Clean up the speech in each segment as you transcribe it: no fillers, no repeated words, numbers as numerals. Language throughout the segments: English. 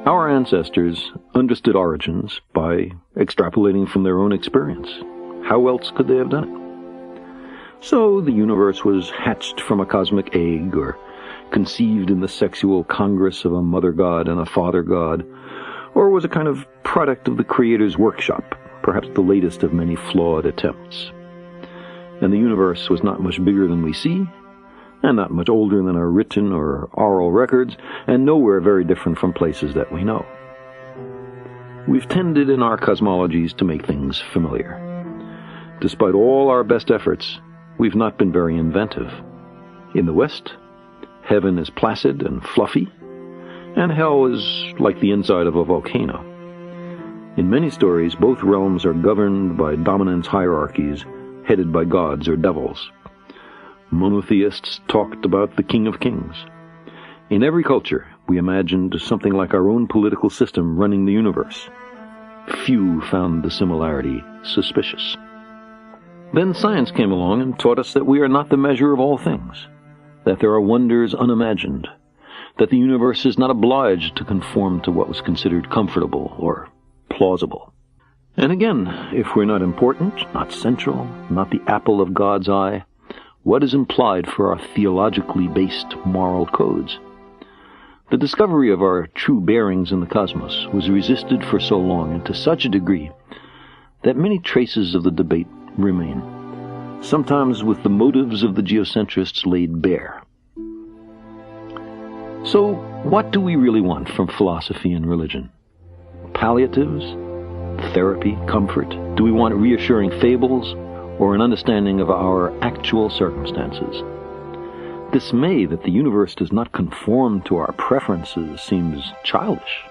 Our ancestors understood origins by extrapolating from their own experience. How else could they have done it? So the universe was hatched from a cosmic egg, or conceived in the sexual congress of a mother god and a father god, or was a kind of product of the Creator's workshop, perhaps the latest of many flawed attempts. And the universe was not much bigger than we see, and not much older than our written or oral records, and nowhere very different from places that we know. We've tended in our cosmologies to make things familiar. Despite all our best efforts, we've not been very inventive. In the West, heaven is placid and fluffy, and hell is like the inside of a volcano. In many stories, both realms are governed by dominance hierarchies headed by gods or devils. Monotheists talked about the King of Kings. In every culture, we imagined something like our own political system running the universe. Few found the similarity suspicious. Then science came along and taught us that we are not the measure of all things, that there are wonders unimagined, that the universe is not obliged to conform to what was considered comfortable or plausible. And again, if we're not important, not central, not the apple of God's eye, what is implied for our theologically based moral codes? The discovery of our true bearings in the cosmos was resisted for so long and to such a degree that many traces of the debate remain, sometimes with the motives of the geocentrists laid bare. So, what do we really want from philosophy and religion? Palliatives? Therapy? Comfort? Do we want reassuring fables, or an understanding of our actual circumstances? Dismay that the universe does not conform to our preferences seems childish.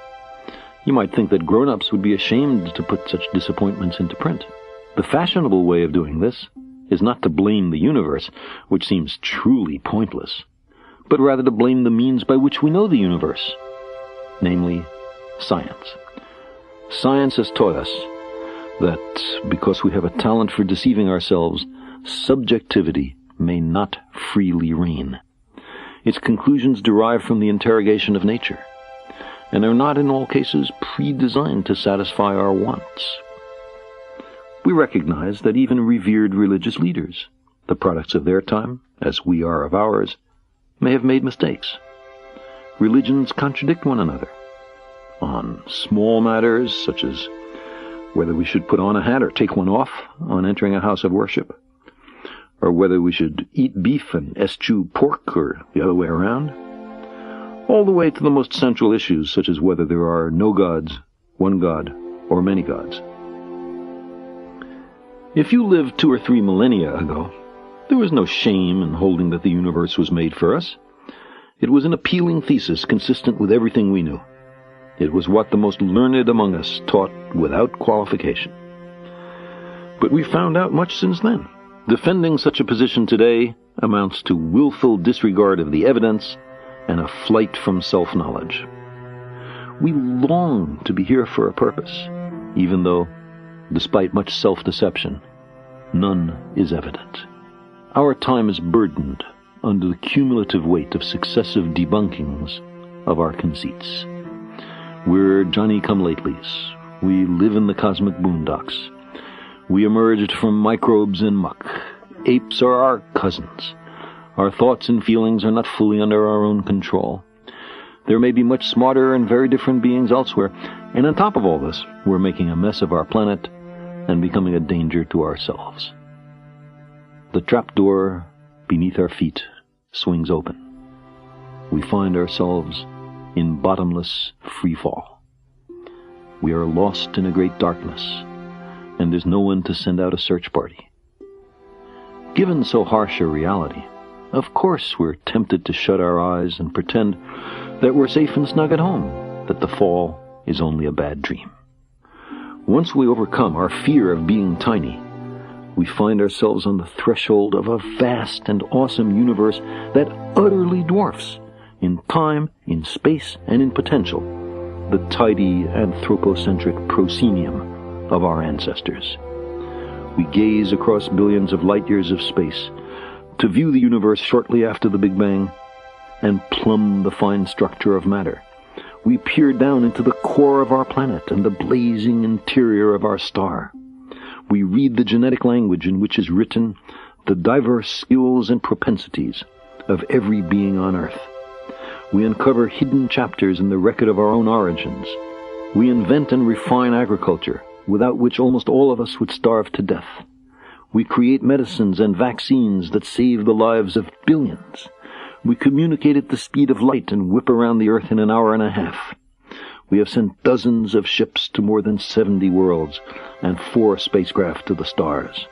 You might think that grown-ups would be ashamed to put such disappointments into print. The fashionable way of doing this is not to blame the universe, which seems truly pointless, but rather to blame the means by which we know the universe, namely, science. Science has taught us that because we have a talent for deceiving ourselves, subjectivity may not freely reign. Its conclusions derive from the interrogation of nature, and are not in all cases pre-designed to satisfy our wants. We recognize that even revered religious leaders, the products of their time, as we are of ours, may have made mistakes. Religions contradict one another. On small matters, such as whether we should put on a hat or take one off on entering a house of worship, or whether we should eat beef and eschew pork, or the other way around, all the way to the most central issues, such as whether there are no gods, one god, or many gods. If you lived 2 or 3 millennia ago, there was no shame in holding that the universe was made for us. It was an appealing thesis consistent with everything we knew. It was what the most learned among us taught without qualification. But we've found out much since then. Defending such a position today amounts to willful disregard of the evidence and a flight from self-knowledge. We long to be here for a purpose, even though, despite much self-deception, none is evident. Our time is burdened under the cumulative weight of successive debunkings of our conceits. We're Johnny-come-latelys. We live in the cosmic boondocks. We emerged from microbes and muck. Apes are our cousins. Our thoughts and feelings are not fully under our own control. There may be much smarter and very different beings elsewhere, and on top of all this, we're making a mess of our planet and becoming a danger to ourselves. The trapdoor beneath our feet swings open. We find ourselves in bottomless freefall. We are lost in a great darkness, and there's no one to send out a search party. Given so harsh a reality, of course we're tempted to shut our eyes and pretend that we're safe and snug at home, that the fall is only a bad dream. Once we overcome our fear of being tiny, we find ourselves on the threshold of a vast and awesome universe that utterly dwarfs, in time, in space, and in potential, the tidy anthropocentric proscenium of our ancestors. We gaze across billions of light years of space to view the universe shortly after the Big Bang and plumb the fine structure of matter, We peer down into the core of our planet and the blazing interior of our star. We read the genetic language in which is written the diverse skills and propensities of every being on Earth. We uncover hidden chapters in the record of our own origins. We invent and refine agriculture, without which almost all of us would starve to death. We create medicines and vaccines that save the lives of billions. We communicate at the speed of light and whip around the Earth in an hour and a half. We have sent dozens of ships to more than 70 worlds and 4 spacecraft to the stars.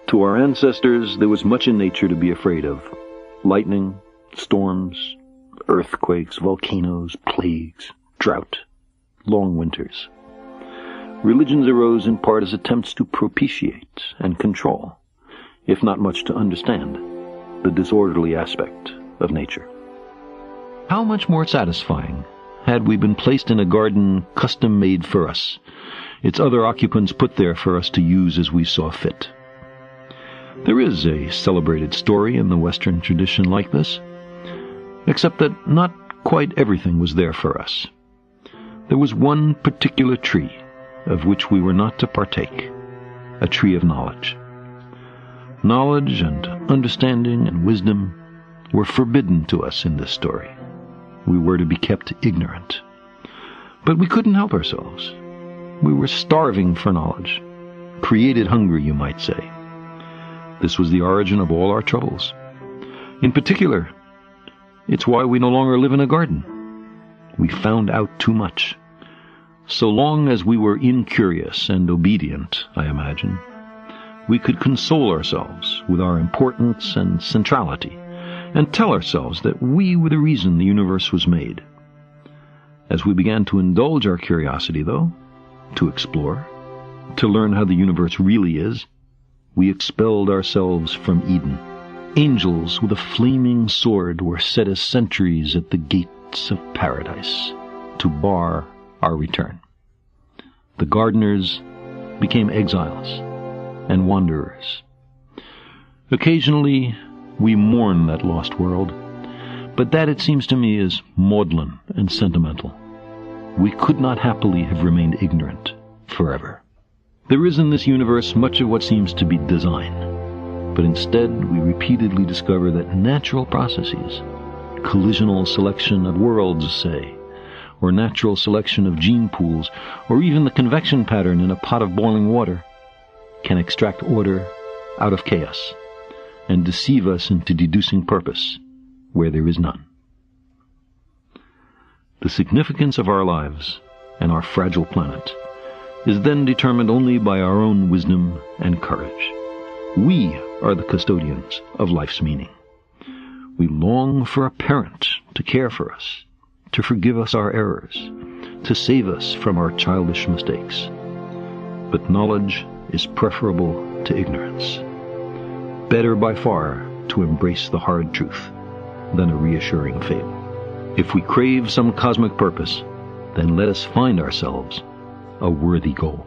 To our ancestors, there was much in nature to be afraid of. Lightning, storms, earthquakes, volcanoes, plagues, drought, long winters. Religions arose in part as attempts to propitiate and control, if not much to understand, the disorderly aspect of nature. How much more satisfying had we been placed in a garden custom-made for us, its other occupants put there for us to use as we saw fit. There is a celebrated story in the Western tradition like this, except that not quite everything was there for us. There was one particular tree of which we were not to partake, a tree of knowledge. Knowledge and understanding and wisdom were forbidden to us in this story. We were to be kept ignorant. But we couldn't help ourselves. We were starving for knowledge, created hungry, you might say. This was the origin of all our troubles. In particular, it's why we no longer live in a garden. We found out too much. So long as we were incurious and obedient, I imagine, we could console ourselves with our importance and centrality, and tell ourselves that we were the reason the universe was made. As we began to indulge our curiosity, though, to explore, to learn how the universe really is, we expelled ourselves from Eden. Angels with a flaming sword were set as sentries at the gates of paradise to bar our return. The gardeners became exiles and wanderers. Occasionally we mourn that lost world, but that, it seems to me, is maudlin and sentimental. We could not happily have remained ignorant forever. There is in this universe much of what seems to be design, but instead we repeatedly discover that natural processes, collisional selection of worlds, say, or natural selection of gene pools, or even the convection pattern in a pot of boiling water, can extract order out of chaos and deceive us into deducing purpose where there is none. The significance of our lives and our fragile planet is then determined only by our own wisdom and courage. We are the custodians of life's meaning. We long for a parent to care for us, to forgive us our errors, to save us from our childish mistakes. But knowledge is preferable to ignorance. Better by far to embrace the hard truth than a reassuring fable. If we crave some cosmic purpose, then let us find ourselves a worthy goal.